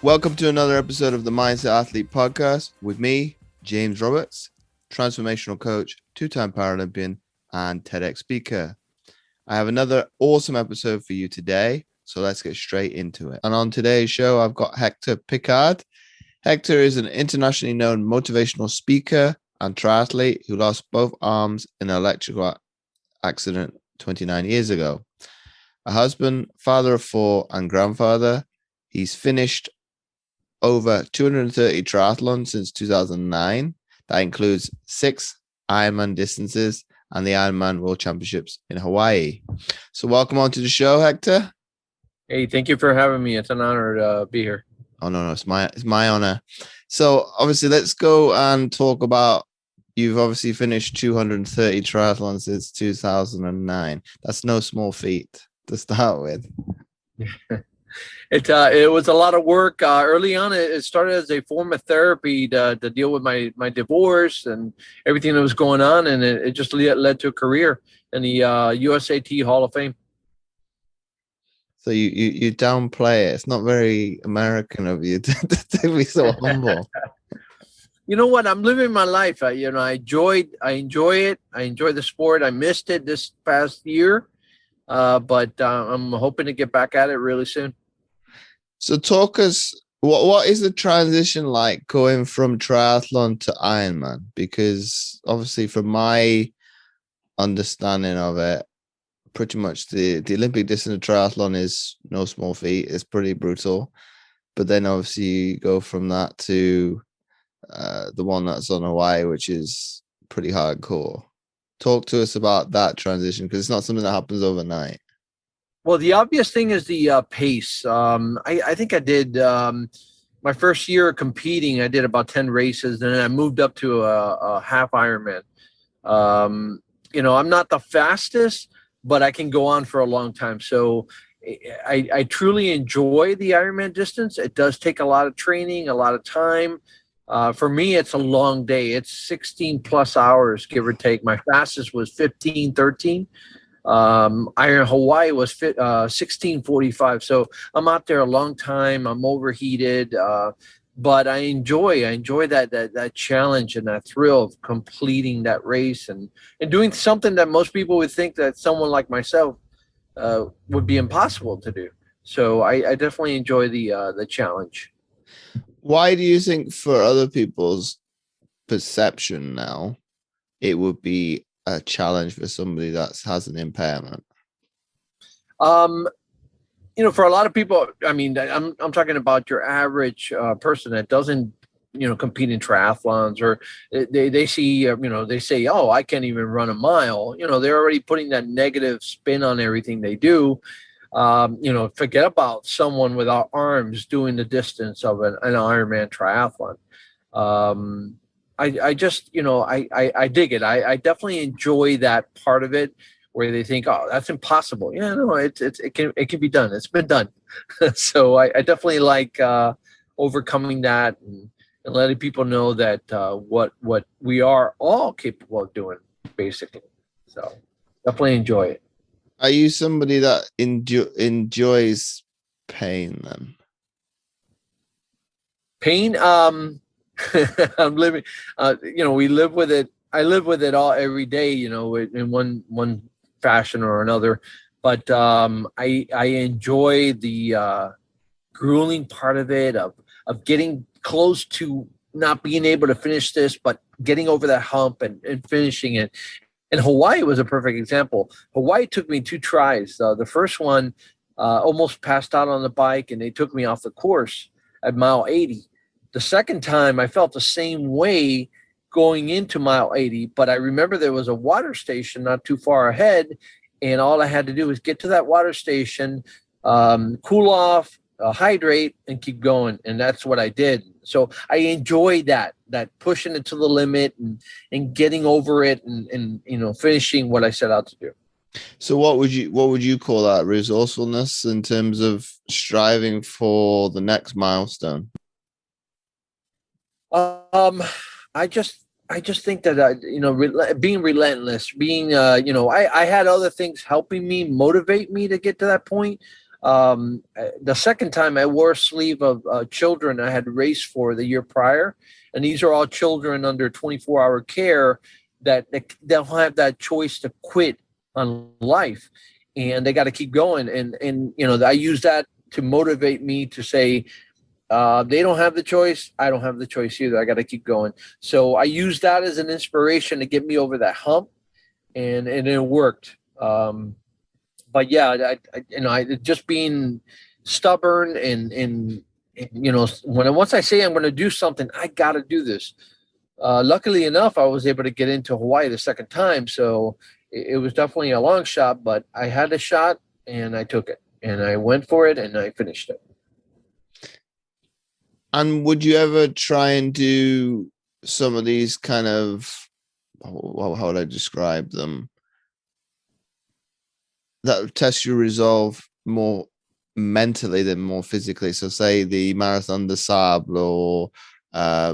Welcome to another episode of the Mindset Athlete Podcast with me, James Roberts, transformational coach, two-time Paralympian, and TEDx speaker. I have another awesome episode for you today, so let's get straight into it. And on today's show, I've got Hector Picard. Hector is an internationally known motivational speaker and triathlete who lost both arms in an electrical accident 29 years ago. A husband, father of four, and grandfather, he's finished over 230 triathlons since 2009. That includes 6 Ironman distances and the Ironman World Championships in Hawaii. So welcome on to the show, Hector. Hey, thank you for having me. It's an honor to be here. Oh, no, it's my honor. So obviously, let's go and talk about, you've obviously finished 230 triathlons since 2009. That's no small feat to start with. It was a lot of work. Early on, it started as a form of therapy to deal with my divorce and everything that was going on, and it just led to a career in the USAT Hall of Fame. So you downplay it. It's not very American of you to be so humble. You know what? I'm living my life. I enjoy it. I enjoy the sport. I missed it this past year, but I'm hoping to get back at it really soon. So talk us, what is the transition like going from triathlon to Ironman? Because obviously from my understanding of it, pretty much the Olympic distance triathlon is no small feat. It's pretty brutal. But then obviously you go from that to the one that's on Hawaii, which is pretty hardcore. Talk to us about that transition, because it's not something that happens overnight. Well, the obvious thing is the pace. I think I did my first year competing, I did about 10 races, and then I moved up to a half Ironman. I'm not the fastest, but I can go on for a long time. So I truly enjoy the Ironman distance. It does take a lot of training, a lot of time. For me, it's a long day. It's 16 plus hours, give or take. My fastest was 15:13. Iron Hawaii was 16:45. So I'm out there a long time. I'm overheated, but I enjoy that challenge and that thrill of completing that race and doing something that most people would think that someone like myself would be impossible to do. So I definitely enjoy the challenge. Why do you think, for other people's perception now, it would be a challenge for somebody that has an impairment? For a lot of people, I mean, I'm talking about your average person that doesn't, compete in triathlons, or they see, they say, oh, I can't even run a mile. They're already putting that negative spin on everything they do. Forget about someone without arms doing the distance of an Ironman triathlon. I just, I dig it. I definitely enjoy that part of it where they think, oh, that's impossible. Yeah, no, it can be done. It's been done. So I definitely like overcoming that and letting people know that what we are all capable of doing, basically. So definitely enjoy it. Are you somebody that enjoys pain then? Pain, I'm living, we live with it. I live with it all every day, in one fashion or another. But I enjoy the grueling part of it, of getting close to not being able to finish this, but getting over that hump and finishing it. And Hawaii was a perfect example. Hawaii took me 2 tries. The first one, almost passed out on the bike, and they took me off the course at mile 80. The second time, I felt the same way going into mile 80, but I remember there was a water station not too far ahead, and all I had to do was get to that water station, cool off, hydrate, and keep going. And that's what I did. So I enjoy that pushing it to the limit and getting over it and finishing what I set out to do. So what would you call that? Resourcefulness in terms of striving for the next milestone? I just think that being relentless, being I had other things helping me, motivate me to get to that point. The second time I wore a sleeve of children I had raced for the year prior. And these are all children under 24-hour care that they don't have that choice to quit on life, and they got to keep going. And I use that to motivate me to say, they don't have the choice. I don't have the choice either. I got to keep going. So I use that as an inspiration to get me over that hump, and it worked. But yeah, I just being stubborn and once I say I'm going to do something, I got to do this. Luckily enough, I was able to get into Hawaii the second time, so it was definitely a long shot, but I had a shot and I took it and I went for it and I finished it. And would you ever try and do some of these kind of, how would I describe them, that test your resolve more mentally than more physically? So say the Marathon des Sables, or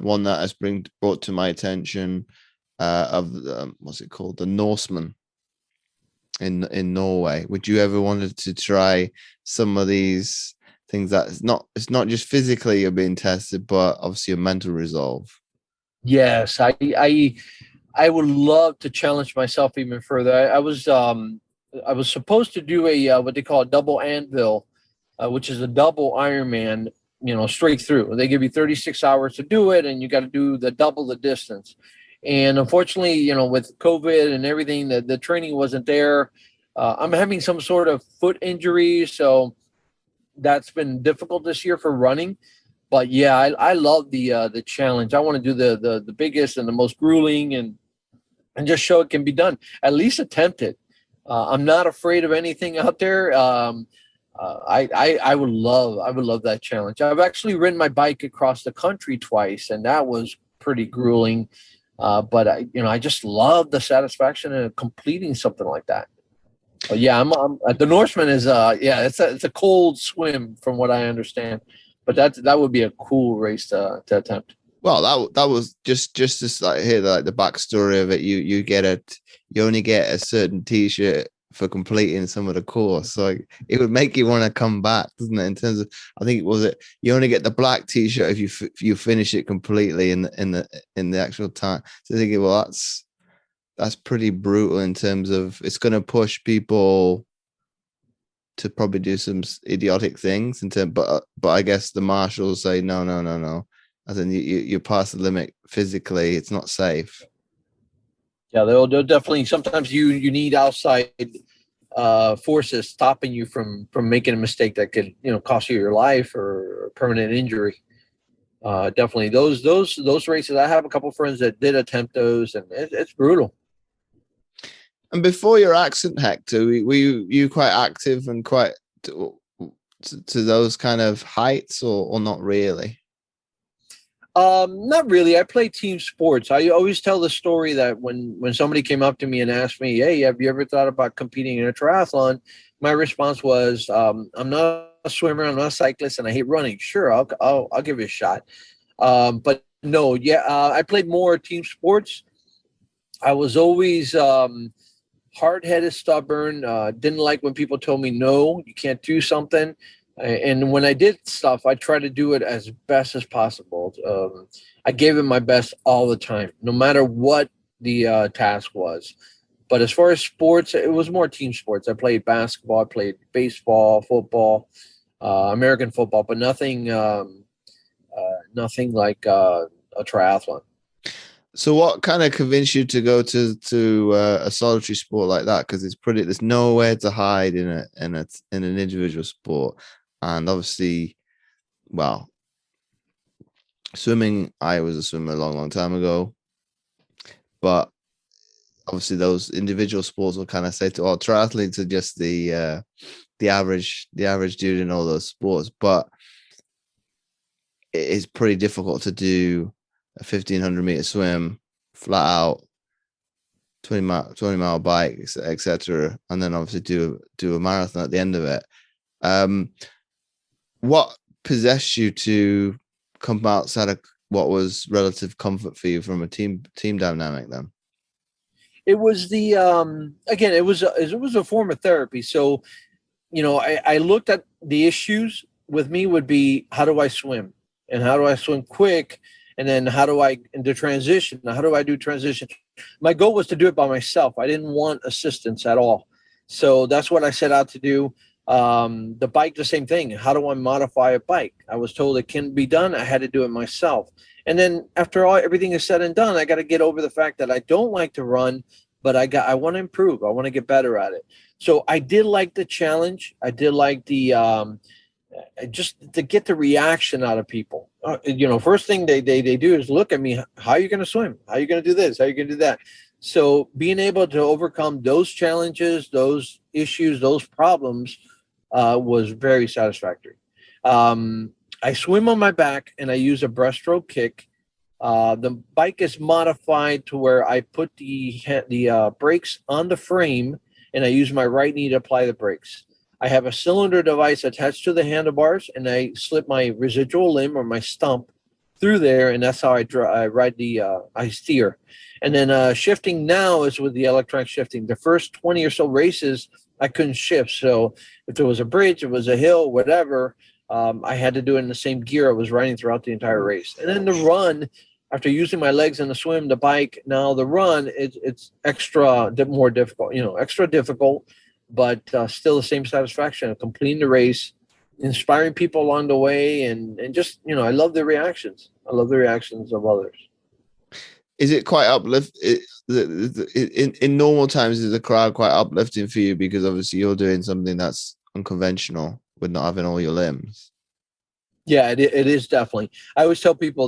one that has brought to my attention of what's it called, the Norseman in Norway. Would you ever wanted to try some of these things that it's not just physically you're being tested, but obviously your mental resolve? Yes, I would love to challenge myself even further. I was supposed to do a what they call a double anvil, which is a double Ironman, straight through. They give you 36 hours to do it, and you got to do double the distance. And unfortunately, with COVID and everything, the training wasn't there. I'm having some sort of foot injury, so that's been difficult this year for running. But yeah, I love the challenge. I want to do the biggest and the most grueling, and just show it can be done. At least attempt it. I'm not afraid of anything out there. I would love that challenge. I've actually ridden my bike across the country twice, and that was pretty grueling. But I just love the satisfaction of completing something like that. But yeah, I'm the Norseman is it's a cold swim from what I understand, but that would be a cool race to attempt. Well, that was just to like hear the backstory of it. You only get a certain T-shirt for completing some of the course, so it would make you want to come back, doesn't it? In terms of, I think you only get the black T-shirt if you finish it completely in the actual time. So I think, well, that's pretty brutal in terms of it's going to push people to probably do some idiotic things but I guess the marshals say no. As in you pass the limit physically, it's not safe. Yeah, they'll definitely. Sometimes you need outside forces stopping you from making a mistake that could cost you your life or permanent injury. Definitely those races. I have a couple of friends that did attempt those, and it's brutal. And before your accident, Hector, were you quite active and quite to those kind of heights, or not really? Not really. I play team sports. I always tell the story that when somebody came up to me and asked me, "Hey, have you ever thought about competing in a triathlon?" My response was, "I'm not a swimmer, I'm not a cyclist, and I hate running. Sure, I'll give it a shot." But no, I played more team sports. I was always hard-headed, stubborn. Didn't like when people told me, "No, you can't do something." And when I did stuff, I tried to do it as best as possible. I gave it my best all the time, no matter what the task was. But as far as sports, it was more team sports. I played basketball, I played baseball, football, American football, but nothing like a triathlon. So what kind of convinced you to go to a solitary sport like that? Because there's nowhere to hide in an individual sport. And obviously, well, swimming, I was a swimmer a long, long time ago. But obviously those individual sports will kind of say to all triathletes are just the average dude in all those sports. But it is pretty difficult to do a 1,500 meter swim flat out, 20 mile bike, etc., and then obviously do a marathon at the end of it. What possessed you to come outside of what was relative comfort for you from a team dynamic then? It was the again, it was a form of therapy. So I looked at the issues with me would be, how do I swim, and how do I swim quick, and then how do I into transition? How do I do transition? My goal was to do it by myself. I didn't want assistance at all, so that's what I set out to do. The bike, the same thing. How do I modify a bike? I was told it can be done. I had to do it myself. And then after everything is said and done, I got to get over the fact that I don't like to run, but I want to improve. I want to get better at it. So I did like the challenge. I did like the just to get the reaction out of people. First thing they do is look at me. How are you going to swim? How are you going to do this? How are you going to do that? So being able to overcome those challenges, those issues, those problems was very satisfactory. I swim on my back and I use a breaststroke kick. The bike is modified to where I put the brakes on the frame and I use my right knee to apply the brakes. I have a cylinder device attached to the handlebars, and I slip my residual limb or my stump through there, and that's how I steer. And then shifting now is with the electronic shifting. The first 20 or so races, I couldn't shift. So if there was a bridge, it was a hill, whatever, I had to do it in the same gear I was riding throughout the entire race. And then the run, after using my legs in the swim, the bike, now the run, it's more difficult, extra difficult, but still the same satisfaction of completing the race, inspiring people along the way, and just, I love the reactions. I love the reactions of others. Is it quite uplifting? In normal times, is the crowd quite uplifting for you? Because obviously you're doing something that's unconventional with not having all your limbs. Yeah, it is definitely. I always tell people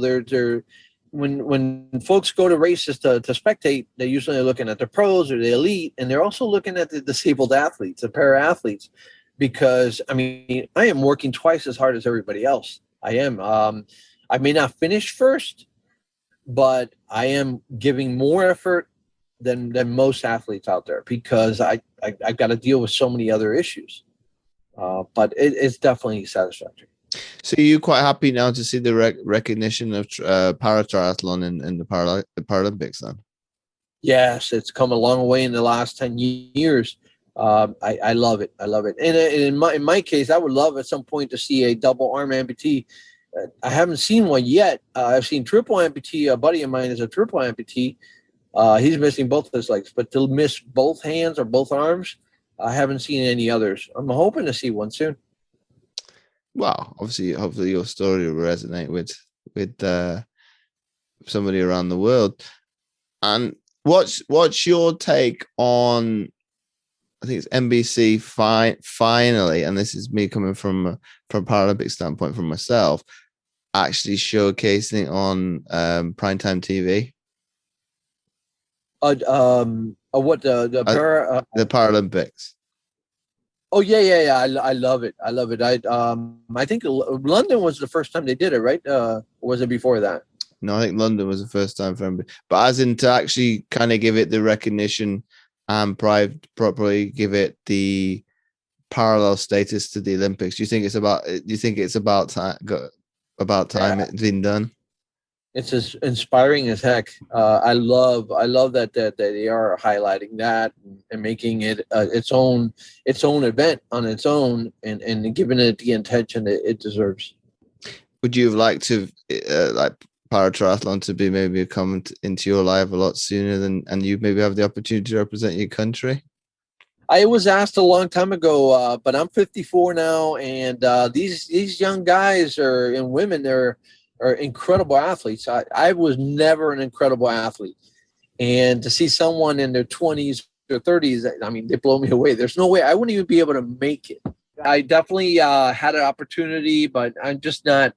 when folks go to races to spectate, they're usually looking at the pros or the elite, and they're also looking at the disabled athletes, the para-athletes, because, I am working twice as hard as everybody else. I am. I may not finish first, but I am giving more effort than most athletes out there because I've got to deal with so many other issues. But it's definitely satisfactory. So you're quite happy now to see the recognition of paratriathlon in the Paralympics then? Yes, it's come a long way in the last 10 years. I love it. I love it. And in my case, I would love at some point to see a double arm amputee. I haven't seen one yet. I've seen triple amputee. A buddy of mine is a triple amputee. He's missing both his legs, but to miss both hands or both arms, I haven't seen any others. I'm hoping to see one soon. Well, hopefully your story will resonate with somebody around the world. And what's your take on, I think it's NBC finally, and this is me coming from a Paralympic standpoint from myself, actually showcasing on primetime TV. What the Paralympics? Oh yeah. I love it. I love it. I think London was the first time they did it, right? Or was it before that? No, I think London was the first time for everybody. But as in to actually kind of give it the recognition and properly give it the parallel status to the Olympics. Do you think it's about time? It's been done. It's as inspiring as heck. I love that they are highlighting that and making it its own event on its own and giving it the attention it deserves. Would you have liked to like Paratriathlon to be maybe come into your life a lot sooner and you maybe have the opportunity to represent your country? I was asked a long time ago, but I'm 54 now, and these young guys and women are incredible athletes. I was never an incredible athlete, and to see someone in their 20s or 30s, they blow me away. There's no way I wouldn't even be able to make it. I definitely had an opportunity, but I'm just not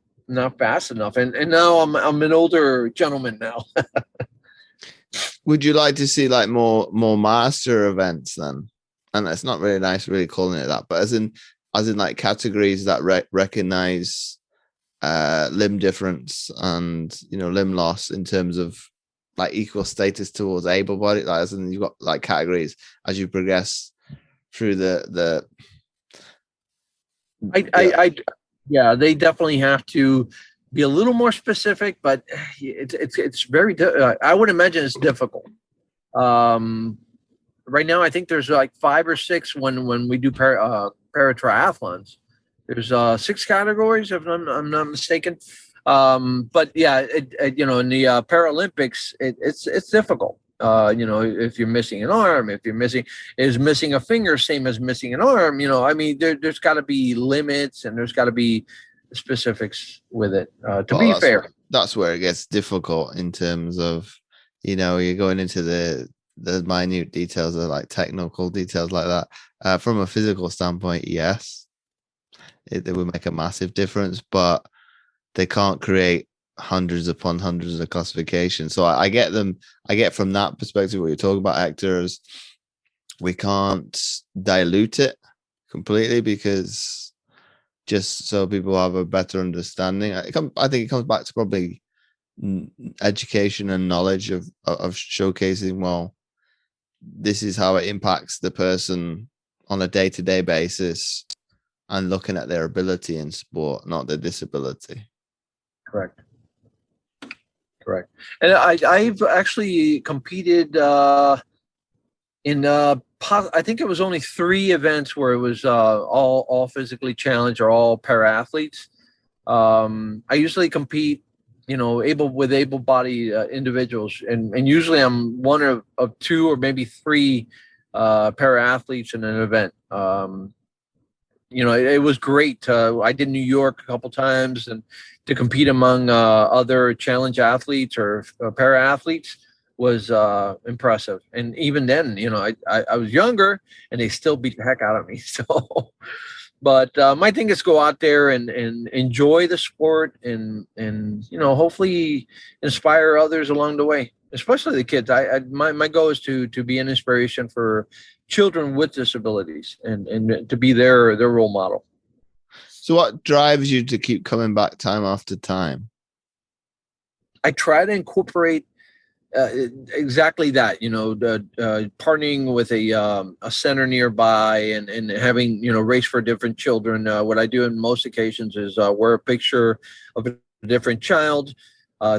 fast enough. And now I'm an older gentleman now. Would you like to see like more master events then? And that's not really nice, really calling it that, but as in like categories that recognize limb difference and limb loss in terms of like equal status towards able-bodied, like as in you've got like categories as you progress through the they definitely have to be a little more specific, but it's very I would imagine it's difficult. Right now I think there's like 5 or 6 when we do paratriathlons. There's 6 categories, if I'm not mistaken. But yeah, in the Paralympics, it's difficult. If you're missing an arm, if you're missing a finger, same as missing an arm. I mean, there's got to be limits, and there's got to be specifics with it. To be fair, that's where it gets difficult in terms of, you're going into the minute details of like technical details like that. From a physical standpoint, yes, it would make a massive difference, but they can't create hundreds upon hundreds of classifications. So I get from that perspective what you're talking about, Hector, is we can't dilute it completely, because just so people have a better understanding. I think it comes back to probably education and knowledge of showcasing, well, this is how it impacts the person on a day-to-day basis, and looking at their ability in sport, not their disability. Correct. And I've actually competed in I think it was only 3 events where it was all physically challenged or all para-athletes. I usually compete, able-bodied individuals, and usually I'm one of 2 or maybe 3 para-athletes in an event. It was great. I did New York a couple times, and to compete among other challenge athletes or para-athletes was impressive. And even then, I was younger, and they still beat the heck out of me. So, but my thing is go out there and enjoy the sport, and hopefully inspire others along the way, especially the kids. My goal is to be an inspiration for children with disabilities, and to be their role model. So what drives you to keep coming back time after time? I try to incorporate exactly that, partnering with a center nearby, and having, race for different children. What I do in most occasions is wear a picture of a different child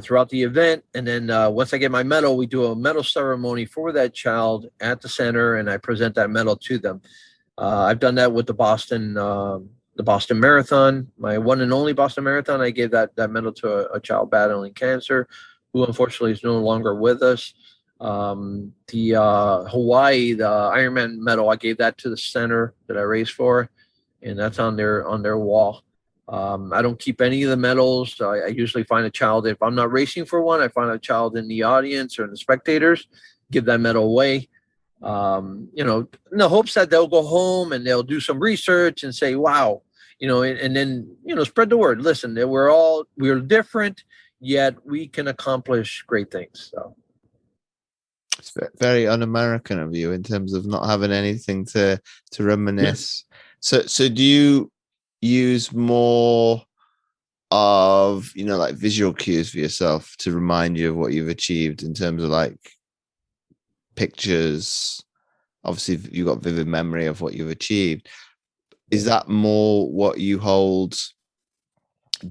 throughout the event. And then once I get my medal, we do a medal ceremony for that child at the center, and I present that medal to them. I've done that with the Boston Marathon, my one and only Boston Marathon. I gave that medal to a child battling cancer, who unfortunately is no longer with us. The Hawaii, the Ironman medal, I gave that to the center that I raced for, and that's on their wall. I don't keep any of the medals. I usually find a child. If I'm not racing for one, I find a child in the audience or in the spectators, give that medal away. In the hopes that they'll go home and they'll do some research and say, wow, and then, spread the word. Listen, we're different, yet we can accomplish great things. So it's very un-American of you in terms of not having anything to reminisce. Yeah. So do you use more of, like visual cues for yourself to remind you of what you've achieved in terms of like pictures? Obviously you've got vivid memory of what you've achieved. Is that more what you hold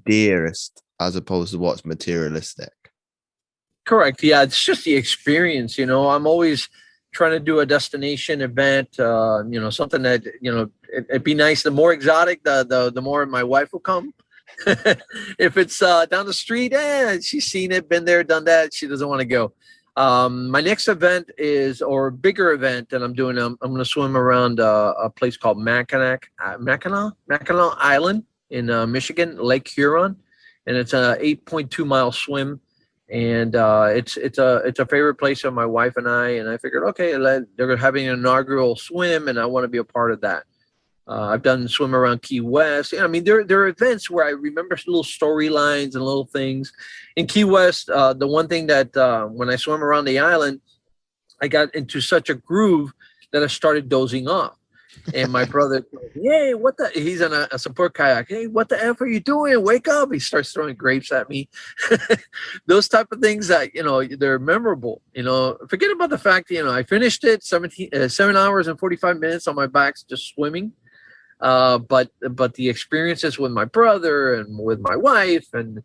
dearest as opposed to what's materialistic? Correct. Yeah, it's just the experience. I'm always trying to do a destination event, something that, it'd be nice. The more exotic, the more my wife will come. If it's down the street, she's seen it, been there, done that, she doesn't want to go. My next event or bigger event that I'm doing, I'm going to swim around a place called Mackinac Island in Michigan, Lake Huron, and it's a 8.2 mile swim. And it's a favorite place of my wife and I figured, okay, they're having an inaugural swim, and I want to be a part of that. I've done swim around Key West. I mean, there are events where I remember little storylines and little things. In Key West, the one thing that when I swam around the island, I got into such a groove that I started dozing off. And my brother, hey, he's in a support kayak. Hey, what the F are you doing? Wake up. He starts throwing grapes at me. Those type of things that, they're memorable. Forget about the fact, I finished it 7 hours and 45 minutes on my back just swimming. But the experiences with my brother and with my wife and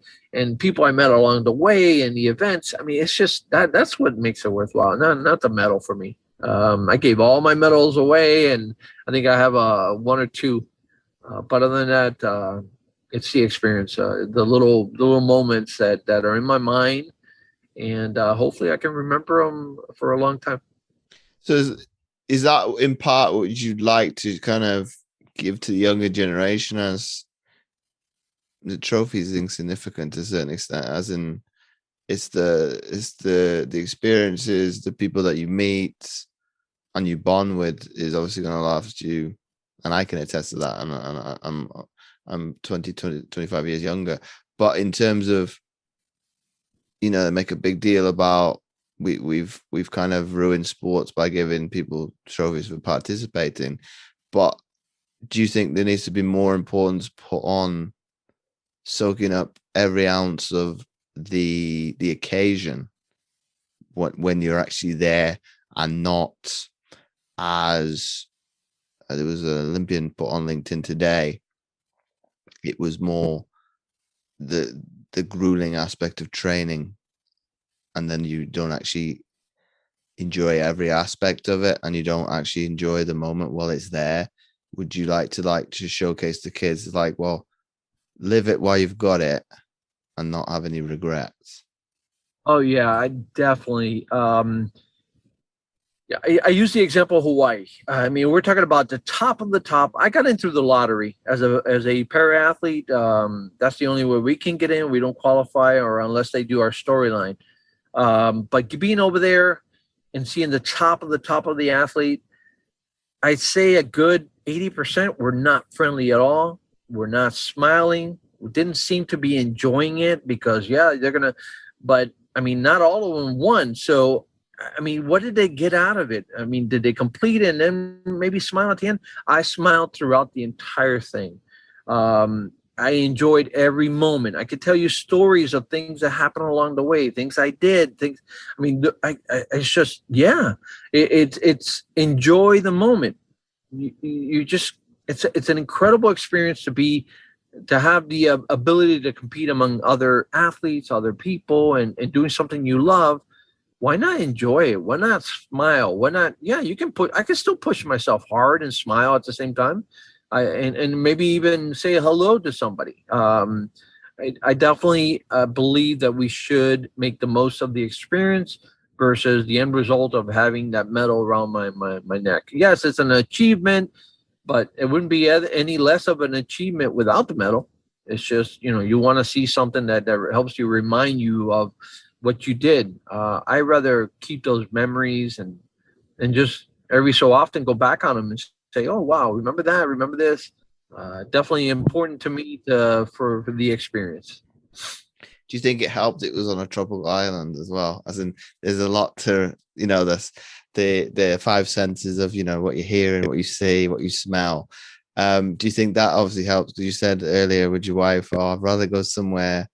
people I met along the way and the events, I mean, it's just that's what makes it worthwhile. Not the medal for me. I gave all my medals away, and I think I have one or two But other than that, it's the experience, the little moments that are in my mind, and hopefully I can remember them for a long time. So is that in part what you'd like to kind of give to the younger generation, as the trophy is insignificant to a certain extent, as in it's the experiences, the people that you meet and you bond with is obviously going to last you, and I can attest to that. And I'm 25 years younger, but in terms of, they make a big deal about we've kind of ruined sports by giving people trophies for participating. But do you think there needs to be more importance put on soaking up every ounce of the occasion when you're actually there, and not, as there was an Olympian put on LinkedIn today, it was more the grueling aspect of training, and then you don't actually enjoy every aspect of it, and you don't actually enjoy the moment while it's there. Would you like to showcase the kids, like, well, live it while you've got it and not have any regrets? Oh yeah, I definitely. Yeah, I use the example of Hawaii. I mean, we're talking about the top of the top. I got in through the lottery as a para athlete. That's the only way we can get in. We don't qualify, or unless they do our storyline. But being over there and seeing the top of the athlete, I'd say a good 80% were not friendly at all. We're not smiling. We didn't seem to be enjoying it because, yeah, they're going to, but I mean, not all of them won. So, I mean, what did they get out of it? I mean, did they complete it and then maybe smile at the end? I smiled throughout the entire thing. I enjoyed every moment. I could tell you stories of things that happened along the way, things I did, things. I mean, it's just, yeah, it's enjoy the moment. You just, it's an incredible experience to have the ability to compete among other athletes, other people, and doing something you love. Why not enjoy it? Why not smile? Why not? Yeah, I can still push myself hard and smile at the same time. And maybe even say hello to somebody. I definitely believe that we should make the most of the experience versus the end result of having that medal around my neck. Yes, it's an achievement, but it wouldn't be any less of an achievement without the medal. It's just, you want to see something that helps you, remind you of what you did. I rather keep those memories and just every so often go back on them and say, oh, wow, remember that? Remember this? Definitely important to me for the experience. Do you think it helped it was on a tropical island as well? As in, there's a lot to, this the five senses of, what you're hearing, what you see, what you smell. Do you think that obviously helps? Because you said earlier with your wife, oh, I'd rather go somewhere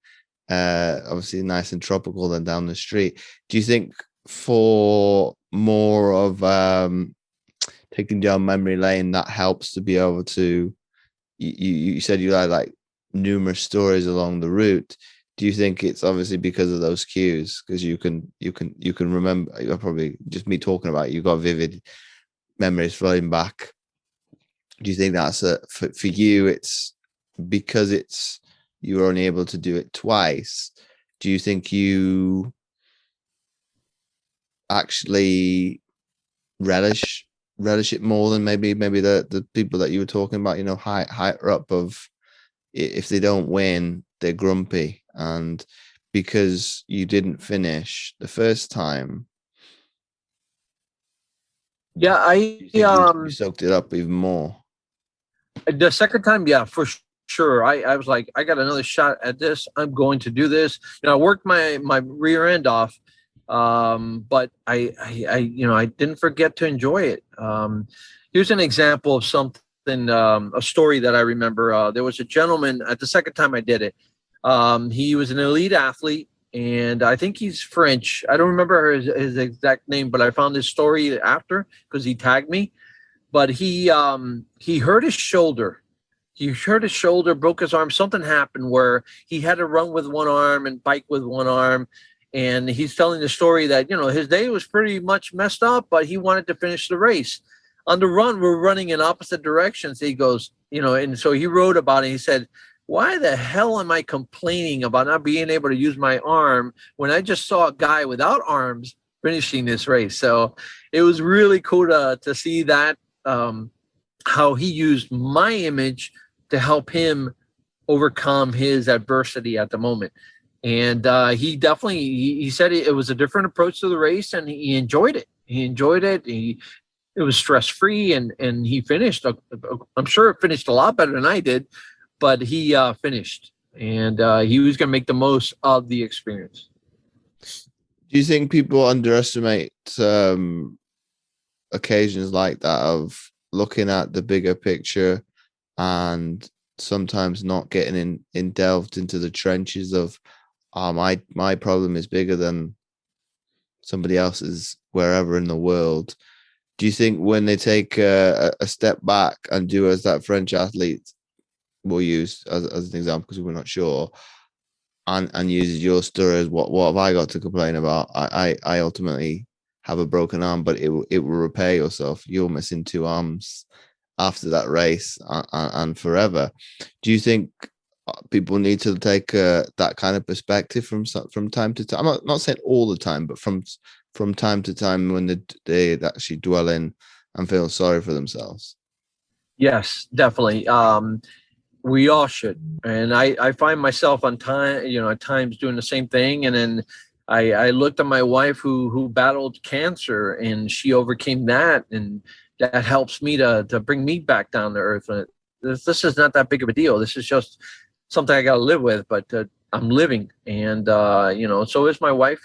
obviously nice and tropical than down the street. Do you think for more of taking down memory lane, that helps to be able to, you said you had like numerous stories along the route. Do you think it's obviously because of those cues? Because you can remember, probably just me talking about it, you've got vivid memories flowing back. Do you think that's for you, it's because you were only able to do it twice? Do you think you actually relish it more than maybe the people that you were talking about, higher up, of if they don't win, they're grumpy, and because you didn't finish the first time, Yeah, you soaked it up even more? the second time, yeah, for sure. I was like, I got another shot at this. I'm going to do this. I worked my rear end off, but I didn't forget to enjoy it. Here's an example of something, a story that I remember. There was a gentleman at the second time I did it. He was an elite athlete, and I think he's French. I don't remember his exact name, but I found his story after because he tagged me. But he hurt his shoulder. He hurt his shoulder, broke his arm. Something happened where he had to run with one arm and bike with one arm. And he's telling the story that, his day was pretty much messed up, but he wanted to finish the race. on the run, we're running in opposite directions. He goes, and so he wrote about it. He said, why the hell am I complaining about not being able to use my arm when I just saw a guy without arms finishing this race? So it was really cool to see that, how he used my image to help him overcome his adversity at the moment. And he definitely, he said it was a different approach to the race, and he enjoyed it. It was stress-free, and he finished. I'm sure it finished a lot better than I did, but he finished, and he was going to make the most of the experience. Do you think people underestimate occasions like that of looking at the bigger picture and sometimes not getting in delved into the trenches of, my problem is bigger than somebody else's wherever in the world? Do you think when they take a step back and do as that French athlete will use as an example, because we're not sure, and uses your story as what have I got to complain about? I ultimately have a broken arm, but it will repair yourself. You're missing 2 arms after that race and forever. Do you think people need to take that kind of perspective from time to time? I'm not saying all the time, but from time to time when they actually dwell in and feel sorry for themselves? Yes, definitely. We all should. And I find myself at times doing the same thing. And then I looked at my wife who battled cancer, and she overcame that. And that helps me to bring me back down to earth. This is not that big of a deal. This is just something I got to live with, but I'm living. And, so is my wife.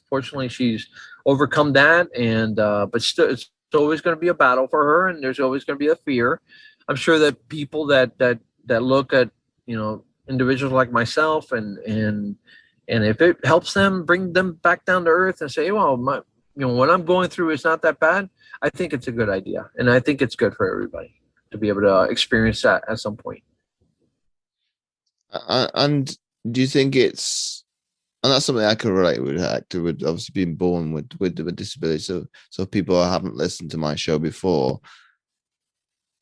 Fortunately, she's overcome that. And, but still, it's always going to be a battle for her. And there's always going to be a fear. I'm sure that people that look at, individuals like myself and if it helps them bring them back down to earth and say, well, what I'm going through is not that bad, I think it's a good idea. And I think it's good for everybody to be able to experience that at some point. And do you think it's, and that's something I can relate with, Hector, with obviously being born with disability. So people who haven't listened to my show before,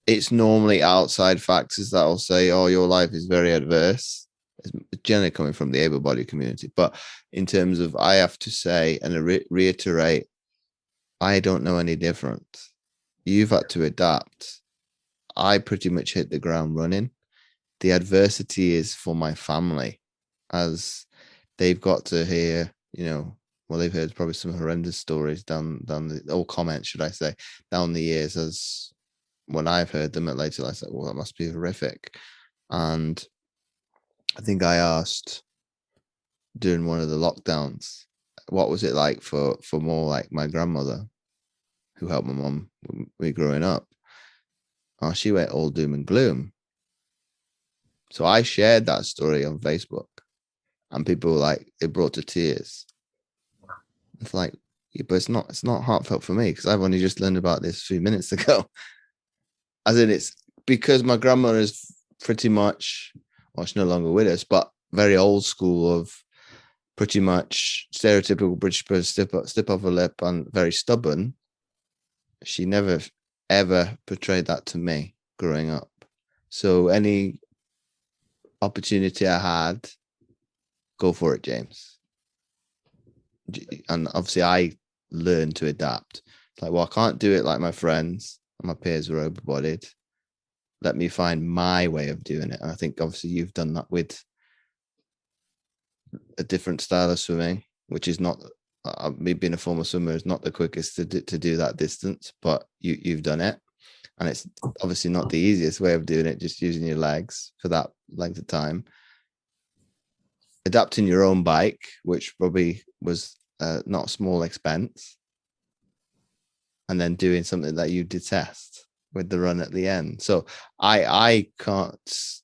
it's normally outside factors that will say, oh, your life is very adverse. It's generally coming from the able-bodied community. But in terms of, I have to say and reiterate, I don't know any different. You've had to adapt. I pretty much hit the ground running. The adversity is for my family, as they've got to hear, they've heard probably some horrendous stories down or comments, should I say, down the years, as when I've heard them at later, I said, well, that must be horrific. And I think I asked during one of the lockdowns, what was it like for more like my grandmother, who helped my mom when we were growing up? Oh, she went all doom and gloom. So I shared that story on Facebook, and people were like, it brought to tears. It's like, yeah, but it's not heartfelt for me, because I've only just learned about this a few minutes ago. As in, it's because my grandmother is pretty much, well, she's no longer with us, but very old school of pretty much stereotypical British person, stiff upper lip and very stubborn. She never, ever portrayed that to me growing up. So any opportunity I had, go for it, James. And obviously I learned to adapt. It's like, well, I can't do it like my friends and my peers were able-bodied. Let me find my way of doing it. And I think obviously you've done that with a different style of swimming, which is not, me being a former swimmer is not the quickest to do that distance, but you've done it. And it's obviously not the easiest way of doing it, just using your legs for that length of time. Adapting your own bike, which probably was not a small expense. And then doing something that you detest with the run at the end. So I can't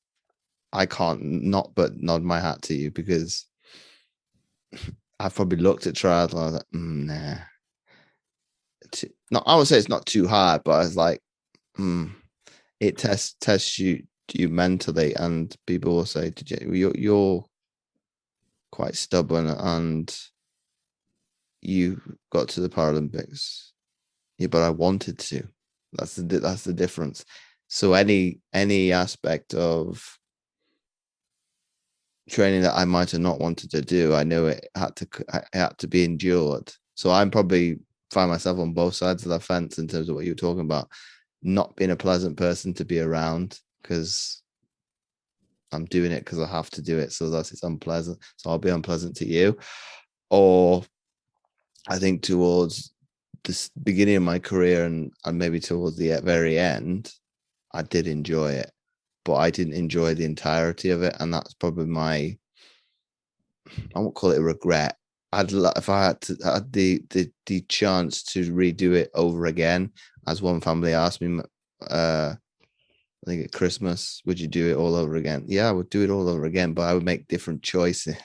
not but nod my hat to you, because I've probably looked at triathlon. I was like, nah. I would say it's not too hard, but I was like, it tests you mentally, and people will say, you're quite stubborn, and you got to the Paralympics. Yeah, but I wanted to. That's the difference. So any aspect of training that I might have not wanted to do, I know it had to be endured. So I'm probably find myself on both sides of the fence in terms of what you're talking about, not being a pleasant person to be around because I'm doing it because I have to do it. So it's unpleasant. So I'll be unpleasant to you. Or I think towards the beginning of my career and maybe towards the very end, I did enjoy it, but I didn't enjoy the entirety of it. And that's probably I won't call it a regret. If I had the chance to redo it over again, as one family asked me, I think at Christmas, would you do it all over again? Yeah, I would do it all over again, but I would make different choices.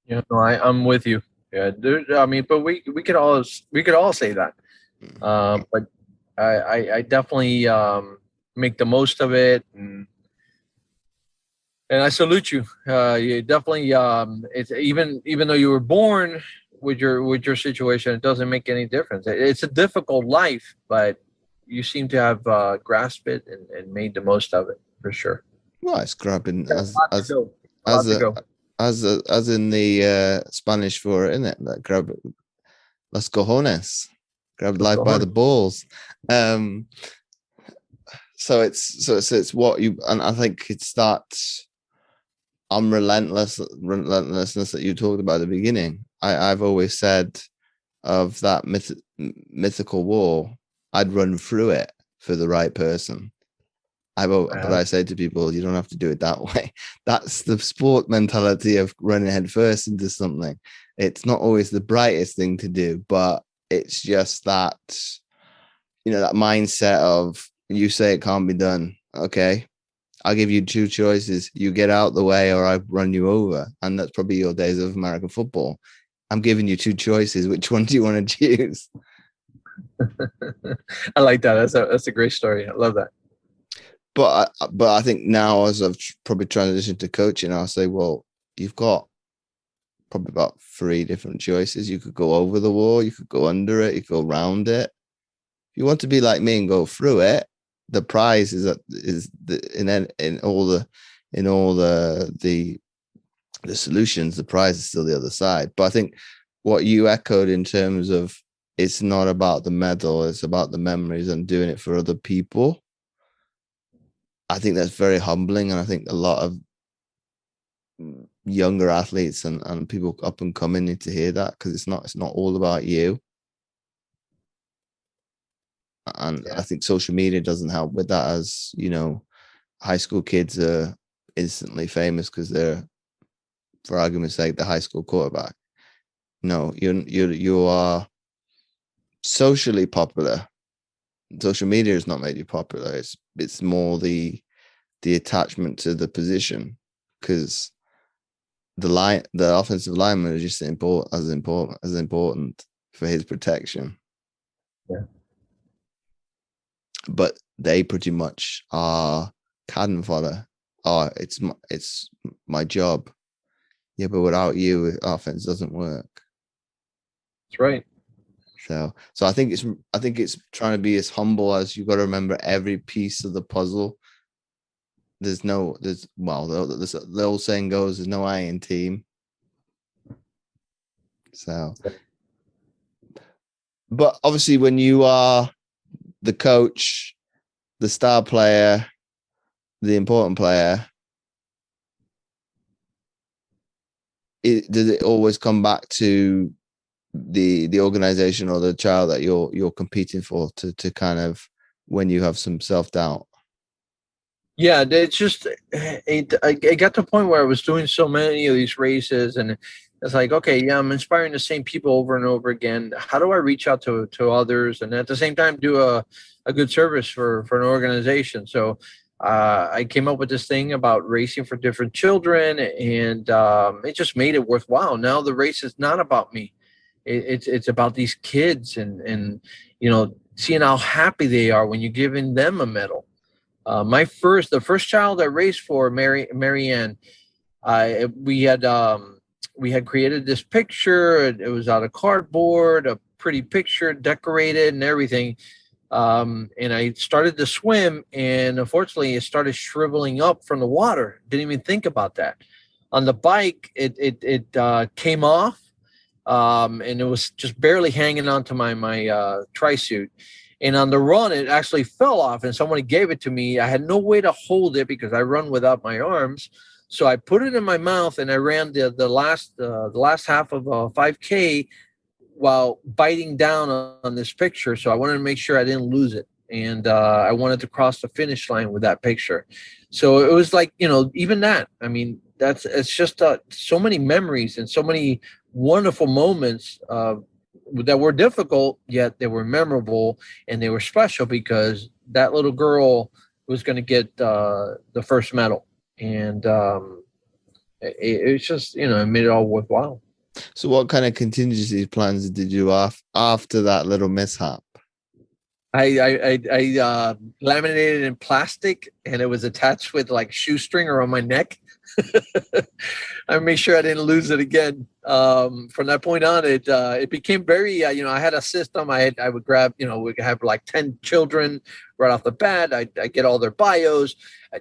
Yeah, no, I'm with you. Yeah, I mean, but we could all say that. But I definitely make the most of it, and I salute you. You definitely it's even though you were born with your situation, it doesn't make any difference. It's a difficult life, but you seem to have grasped it and made the most of it for sure. Well, it's grabbing as in the Spanish for it, isn't it? Like grab las cojones, grab life by the balls. So it's what you, and I think it's that relentlessness that you talked about at the beginning. I've always said of that mythical war, I'd run through it for the right person. But I say to people, you don't have to do it that way. That's the sport mentality of running head first into something. It's not always the brightest thing to do, but it's just that, that mindset of you say it can't be done. Okay, I'll give you two choices. You get out the way or I run you over. And that's probably your days of American football. I'm giving you two choices. Which one do you want to choose? I like that. That's a great story. I love that. But I think now, as I've probably transitioned to coaching, I'll say, well, you've got probably about 3 different choices. You could go over the wall, you could go under it, you could go around it. If you want to be like me and go through it, the prize in all the solutions, the prize is still the other side. But I think what you echoed in terms of it's not about the medal, it's about the memories and doing it for other people. I think that's very humbling, and I think a lot of younger athletes and people up and coming need to hear that, because it's not all about you. And I think social media doesn't help with that, as high school kids are instantly famous because they're, for argument's sake, the high school quarterback. No, you are socially popular. Social media has not made you popular. It's more the attachment to the position, because the offensive lineman is just as important for his protection. Yeah. But they pretty much are cannon fodder. Oh, it's my job. Yeah, but without you, offense doesn't work. That's right. So I think it's trying to be as humble as you got to remember every piece of the puzzle. The old saying goes, there's no I in team. So, but obviously when you are the coach, the star player, the important player, does it always come back to the organization or the child that you're competing for to kind of, when you have some self-doubt? Yeah, it's just it got to a point where I was doing so many of these races, and it's like, okay, yeah, I'm inspiring the same people over and over again. How do I reach out to others and at the same time do a good service for an organization? So I came up with this thing about racing for different children, and it just made it worthwhile. Now the race is not about me. It's about these kids, and seeing how happy they are when you're giving them a medal. The first child I raced for, Marianne, we had created this picture. It was out of cardboard, a pretty picture, decorated and everything. And I started to swim, and unfortunately, it started shriveling up from the water. Didn't even think about that. On the bike, it came off, and it was just barely hanging onto my tri-suit. And on the run, it actually fell off, and somebody gave it to me. I had no way to hold it because I run without my arms. So I put it in my mouth, and I ran the last half of a 5K while biting down on this picture. So I wanted to make sure I didn't lose it. And I wanted to cross the finish line with that picture. So it was like, even that, I mean, it's just so many memories and so many wonderful moments that were difficult, yet they were memorable, and they were special because that little girl was going to get the first medal. And it's just, it made it all worthwhile. So what kind of contingency plans did you have after that little mishap? I laminated in plastic, and it was attached with like shoestring around my neck. I made sure I didn't lose it again. From that point on, it became very, I had a system. I would grab, we have like 10 children right off the bat. I get all their bios.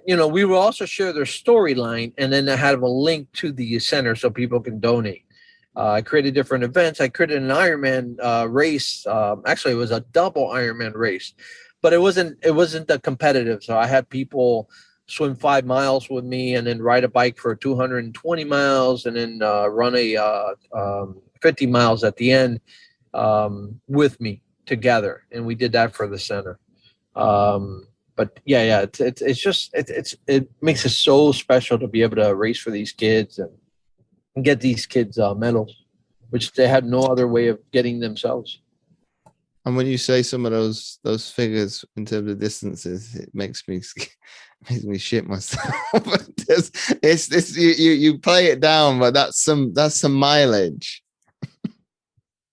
We would also share their storyline, and then I had a link to the center so people can donate. I created different events. I created an Ironman race. Actually, it was a double Ironman race, but it wasn't the competitive. So I had people swim 5 miles with me, and then ride a bike for 220 miles, and then run a 50 miles at the end with me together. And we did that for the center. But yeah, it makes it so special to be able to race for these kids and get these kids medals, which they had no other way of getting themselves. And when you say some of those figures in terms of distances, it makes me shit myself. it's you play it down, but that's some mileage.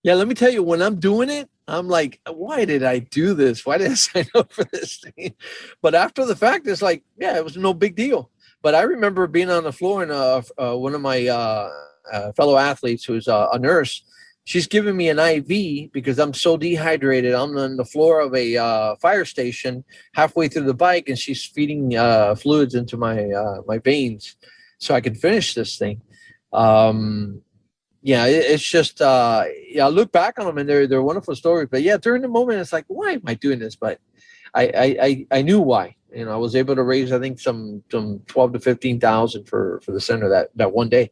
Yeah, let me tell you, when I'm doing it, I'm like, why did I do this? Why did I sign up for this thing? But after the fact, it's like, yeah, it was no big deal. But I remember being on the floor, and one of my fellow athletes, who's a nurse, she's giving me an IV because I'm so dehydrated. I'm on the floor of a fire station halfway through the bike, and she's feeding fluids into my veins so I can finish this thing. It's just, I look back on them, and they're wonderful stories. But yeah, during the moment, it's like, why am I doing this? But I knew why. I was able to raise, I think, some 12 to 15,000 for the center that one day.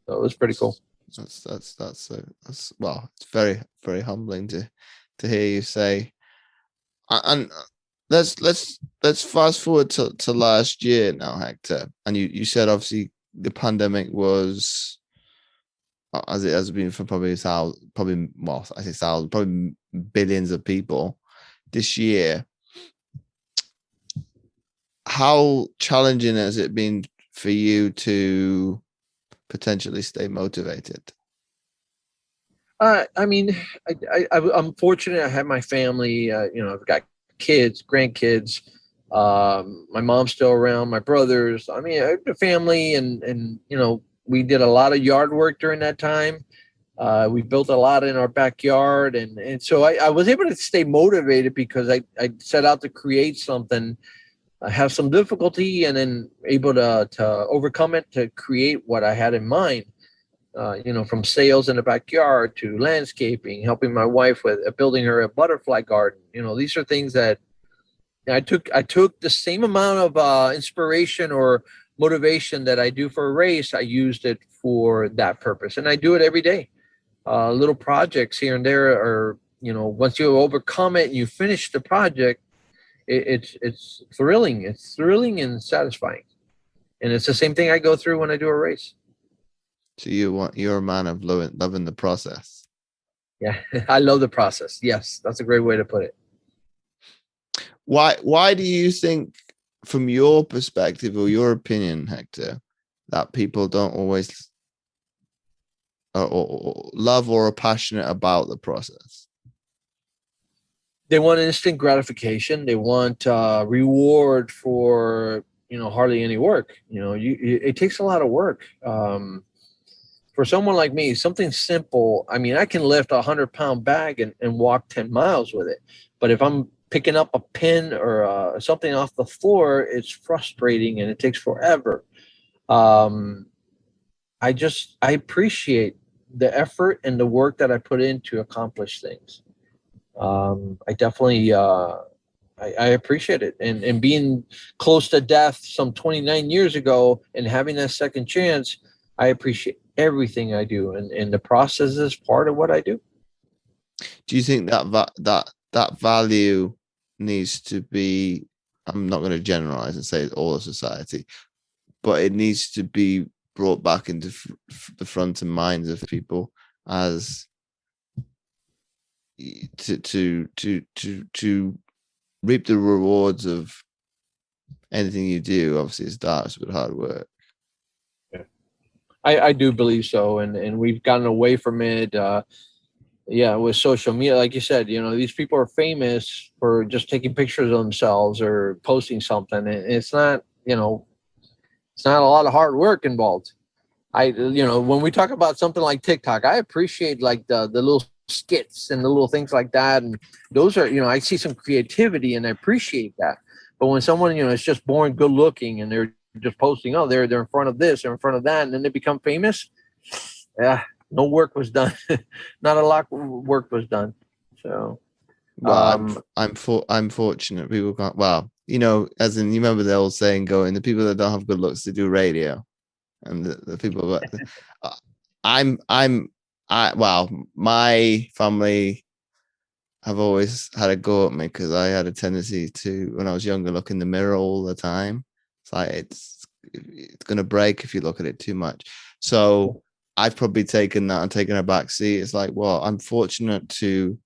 So it was pretty cool. That's well, it's very, very humbling to hear you say. And let's fast forward to last year now, Hector. And you said obviously the pandemic was, as it has been for probably billions of people this year. How challenging has it been for you to potentially stay motivated? I mean, I'm fortunate. I have my family. I've got kids, grandkids. My mom's still around. My brothers. I mean, I have a family, and we did a lot of yard work during that time. We built a lot in our backyard, and so I was able to stay motivated because I set out to create something. I have some difficulty, and then able to overcome it to create what I had in mind. From sales in the backyard to landscaping, helping my wife with building her a butterfly garden. These are things that I took the same amount of inspiration or motivation that I do for a race. I used it for that purpose, and I do it every day. Little projects here and there are, once you overcome it and you finish the project, it's thrilling. It's thrilling and satisfying. And it's the same thing I go through when I do a race. So you're a man of loving the process. Yeah, I love the process. Yes, that's a great way to put it. Why do you think, from your perspective or your opinion, Hector, that people don't always or love or are passionate about the process? They want instant gratification. They want reward for hardly any work. It takes a lot of work. for someone like me, something simple. I mean, I can lift a 100-pound bag and walk 10 miles with it. But if I'm picking up a pin or something off the floor, it's frustrating and it takes forever. I appreciate the effort and the work that I put in to accomplish things. I definitely, I appreciate it. And being close to death some 29 years ago and having that second chance, I appreciate everything I do. And the process is part of what I do. Do you think that value needs to be, I'm not going to generalize and say all of society, but it needs to be brought back into the front of minds of people as to reap the rewards of anything you do. Obviously it starts with hard work. I do believe so. And we've gotten away from it. With social media, like you said, these people are famous for just taking pictures of themselves or posting something. And it's not, it's not a lot of hard work involved. When we talk about something like TikTok, I appreciate like the little skits and the little things like that. And those are, I see some creativity and I appreciate that. But when someone, is just born good looking and they're just posting, oh, they're in front of this or in front of that, and then they become famous. Yeah, no work was done. Not a lot of work was done. So, well, I'm fortunate. People can't. Well, as in, you remember the old saying, going, the people that don't have good looks, they do radio, and the people that my family have always had a go at me because I had a tendency to, when I was younger, look in the mirror all the time. It's like it's gonna break if you look at it too much. So I've probably taken that and taken a back seat. It's like, well, I'm fortunate to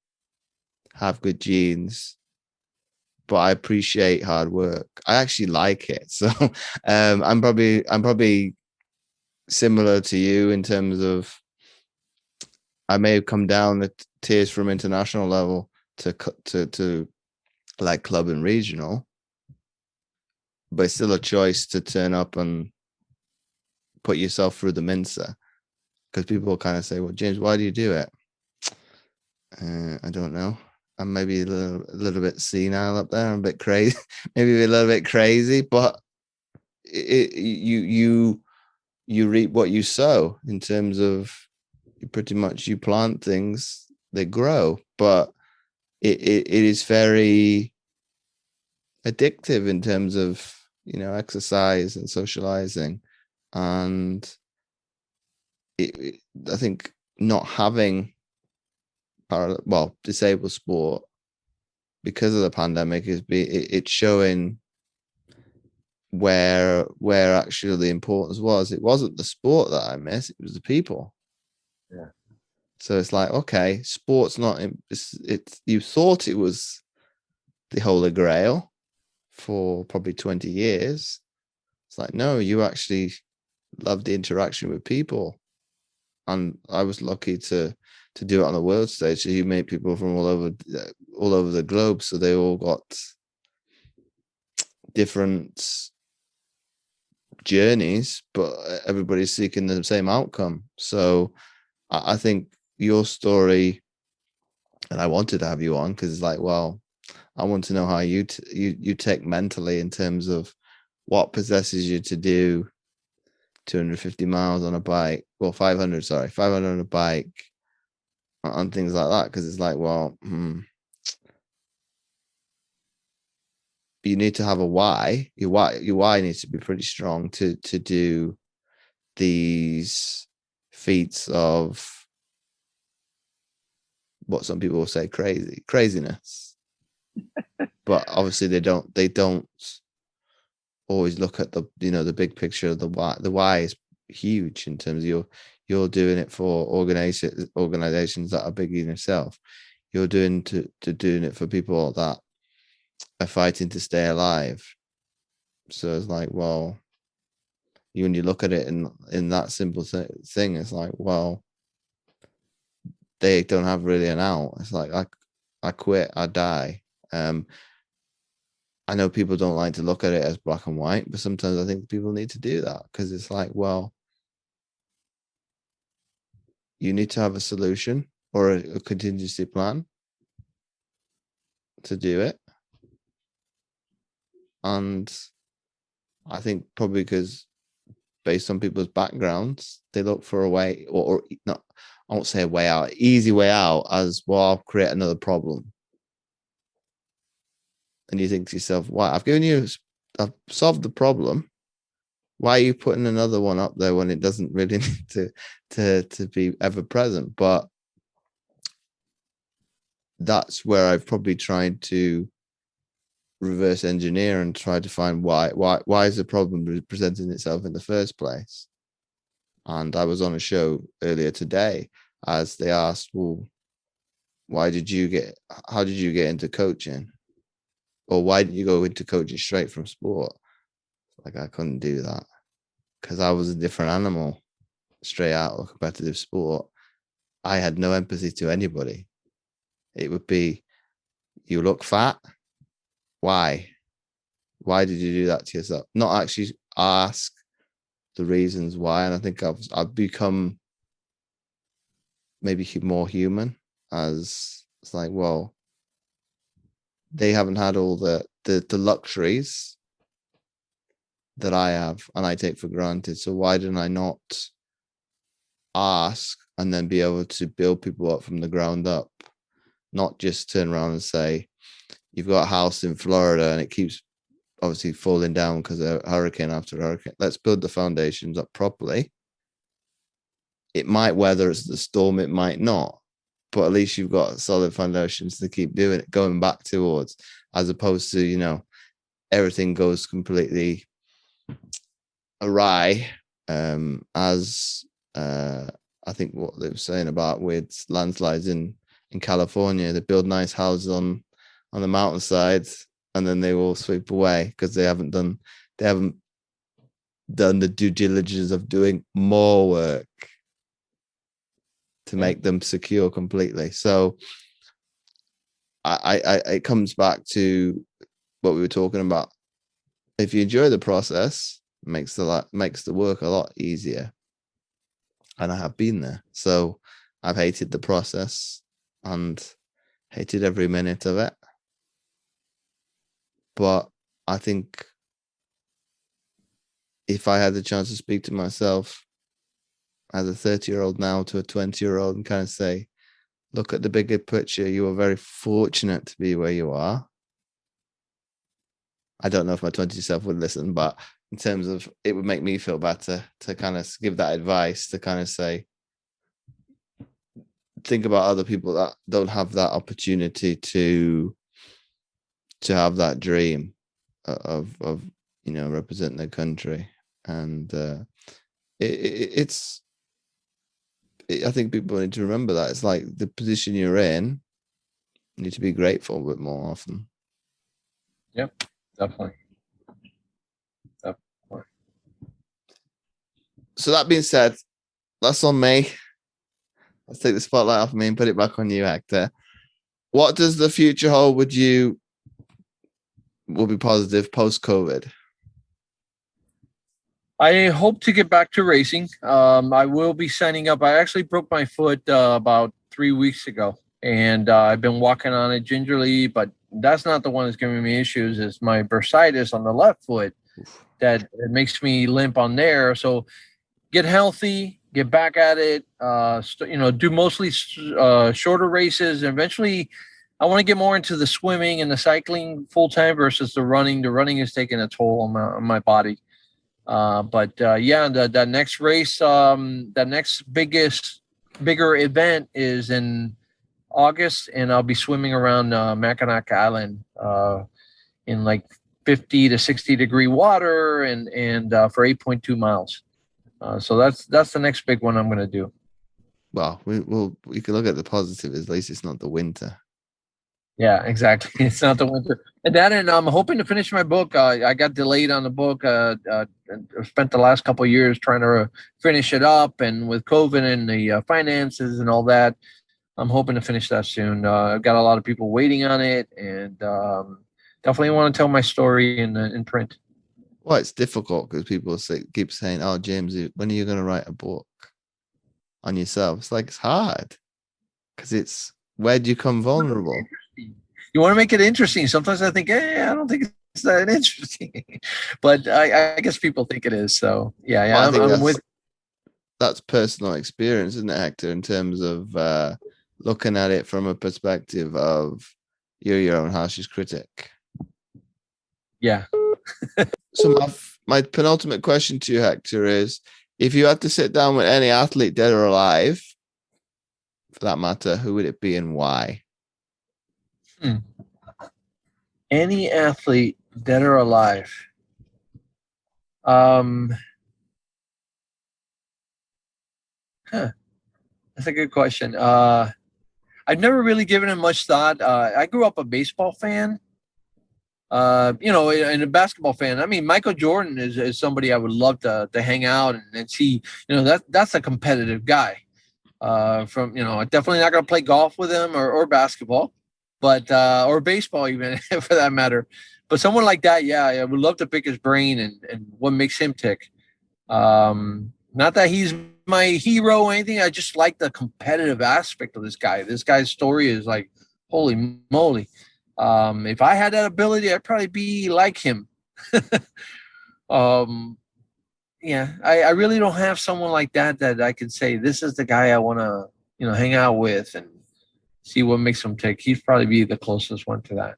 have good genes, but I appreciate hard work. I actually like it. So I'm probably similar to you in terms of I may have come down the tiers from international level to like club and regional, but it's still a choice to turn up and put yourself through the mincer. Because people kind of say, well, James, why do you do it? I don't know. I'm maybe a little bit senile up there. I'm a bit crazy, maybe a little bit crazy, but you reap what you sow in terms of pretty much you plant things, they grow, but it is very addictive in terms of, exercise and socializing. And I think not having disabled sport because of the pandemic it's showing where actually the importance was. It wasn't the sport that I miss, it was the people. Yeah. So it's like, okay, sport's not it's you thought it was the holy grail for probably 20 years. It's like, no, you actually love the interaction with people. And I was lucky to do it on the world stage. So you meet people from all over the globe. So they all got different journeys, but everybody's seeking the same outcome. So I think your story, and I wanted to have you on because it's like, well, I want to know how you take mentally in terms of what possesses you to do 250 miles on a bike, well, 500 on a bike, and things like that. Because it's like, well, you need to have a why. Your why needs to be pretty strong to do these feats of what some people will say craziness. But obviously they don't always look at the the big picture of the why. The why is huge in terms of you're doing it for organizations that are bigger than yourself. You're doing it for people that are fighting to stay alive. So it's like, well, when you look at it in that simple thing, it's like, well, they don't have really an out. It's like, I quit, I die. I know people don't like to look at it as black and white, but sometimes I think people need to do that because it's like, well, you need to have a solution or a contingency plan to do it. And I think probably because based on people's backgrounds, they look for a way, or not, I won't say a way out, easy way out, as well, I'll create another problem. And you think to yourself, "Why? I've solved the problem. Why are you putting another one up there when it doesn't really need to be ever present?" But that's where I've probably tried to reverse engineer and try to find why is the problem presenting itself in the first place. And I was on a show earlier today as they asked, well, how did you get into coaching? Or why didn't you go into coaching straight from sport? Like, I couldn't do that because I was a different animal straight out of competitive sport. I had no empathy to anybody. It would be, you look fat. Why? Why did you do that to yourself? Not actually ask the reasons why. And I think I've become maybe more human, as it's like, well, they haven't had all the luxuries that I have and I take for granted. So why didn't I not ask and then be able to build people up from the ground up? Not just turn around and say, you've got a house in Florida and it keeps obviously falling down because of hurricane after hurricane. Let's build the foundations up properly. It might weather the storm, it might not, but at least you've got solid foundations to keep doing it, going back towards, as opposed to, everything goes completely awry. As I think what they were saying about with landslides in California, they build nice houses on the mountainsides and then they will sweep away because they haven't done the due diligence of doing more work to make them secure completely. So I it comes back to what we were talking about. If you enjoy the process, it makes the work a lot easier. And I have been there. So I've hated the process and hated every minute of it. But I think if I had the chance to speak to myself as a 30-year-old now to a 20-year-old and kind of say, look at the bigger picture, you are very fortunate to be where you are. I don't know if my 20 self would listen, but in terms of, it would make me feel better to kind of give that advice, to kind of say, think about other people that don't have that opportunity to have that dream of representing their country. And I think people need to remember that it's like the position you're in, you need to be grateful a bit more often. Yep, definitely. So that being said, that's on me. Let's take the spotlight off me and put it back on you, Hector. What does the future hold with you? Will be positive post-COVID? I hope to get back to racing. I will be signing up. I actually broke my foot about 3 weeks ago, and I've been walking on it gingerly, but that's not the one that's giving me issues. It's my bursitis on the left foot that it makes me limp on there. So get healthy, get back at it, do mostly shorter races. And eventually, I want to get more into the swimming and the cycling full time versus the running. The running is taking a toll on my body. That next race, that next bigger event is in August, and I'll be swimming around Mackinac Island in like 50 to 60 degree water and for 8.2 miles. So that's the next big one I'm going to do. Well, we can look at the positive. At least it's not the winter. Yeah, exactly. It's not the winter. And I'm hoping to finish my book. I got delayed on the book. I spent the last couple of years trying to finish it up, and with COVID and the finances and all that, I'm hoping to finish that soon. I've got a lot of people waiting on it, and definitely want to tell my story in print. Well, it's difficult because people keep saying, "Oh, James, when are you going to write a book?" on yourself. It's like, it's hard because it's, where do you come vulnerable? You want to make it interesting. Sometimes I think, I don't think it's that interesting, but I guess people think it is. So yeah, Well, I think I'm with. that's personal experience, isn't it, Hector, in terms of looking at it from a perspective of you're your own harshest critic. Yeah. So my penultimate question to you, Hector, is if you had to sit down with any athlete, dead or alive, for that matter, who would it be and why? Any athlete, dead or alive. That's a good question. I've never really given it much thought. I grew up a baseball fan. And a basketball fan. I mean, Michael Jordan is somebody I would love to hang out and see. That's a competitive guy. Definitely not going to play golf with him or basketball, but or baseball even for that matter. But someone like that, yeah, I would love to pick his brain and what makes him tick. Not that he's my hero or anything. I just like the competitive aspect of this guy. This guy's story is like, holy moly. If I had that ability, I'd probably be like him. Yeah, I really don't have someone like that I could say, this is the guy I want to, hang out with and see what makes him tick. He'd probably be the closest one to that.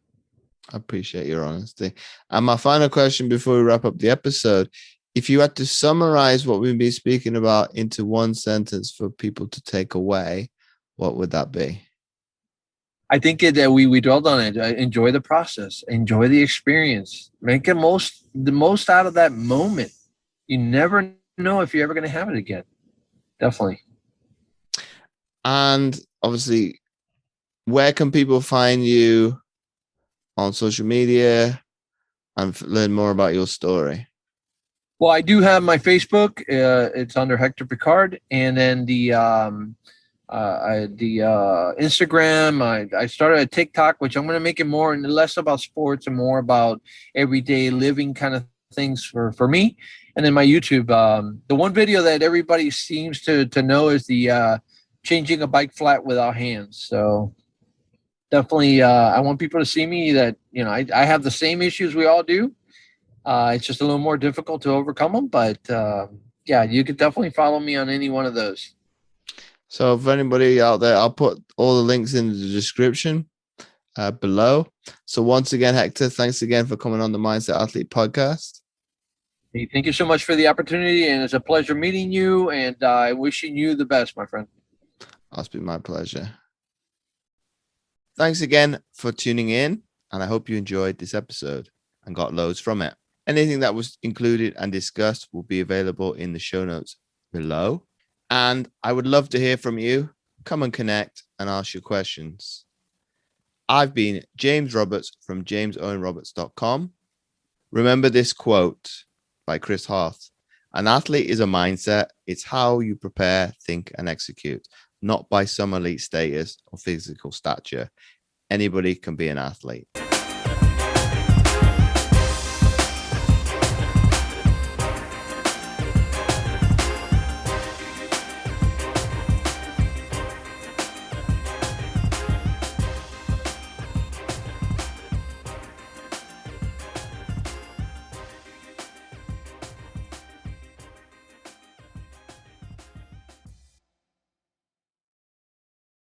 I appreciate your honesty. And my final question before we wrap up the episode, if you had to summarize what we've been speaking about into one sentence for people to take away, what would that be? I think that we dwelled on it. Enjoy the process, enjoy the experience, make the most out of that moment. You never know if you're ever going to have it again. Definitely. And obviously, where can people find you on social media and learn more about your story? Well, I do have my Facebook. It's under Hector Picard, and then the Instagram. I started a TikTok, which I'm going to make it more and less about sports and more about everyday living kind of things for me. And then my YouTube. The one video that everybody seems to know is the changing a bike flat without hands. So definitely, I want people to see me that, I have the same issues we all do. It's just a little more difficult to overcome them. But yeah, you could definitely follow me on any one of those. So for anybody out there, I'll put all the links in the description below. So once again, Hector, thanks again for coming on the Mindset Athlete podcast. Hey, thank you so much for the opportunity, and it's a pleasure meeting you, and wishing you the best, my friend. It's been my pleasure. Thanks again for tuning in, and I hope you enjoyed this episode and got loads from it. Anything that was included and discussed will be available in the show notes below. And I would love to hear from you. Come and connect and ask your questions. I've been James Roberts from jamesowenroberts.com. Remember this quote by Chris Harth. An athlete is a mindset. It's how you prepare, think, and execute, not by some elite status or physical stature. Anybody can be an athlete.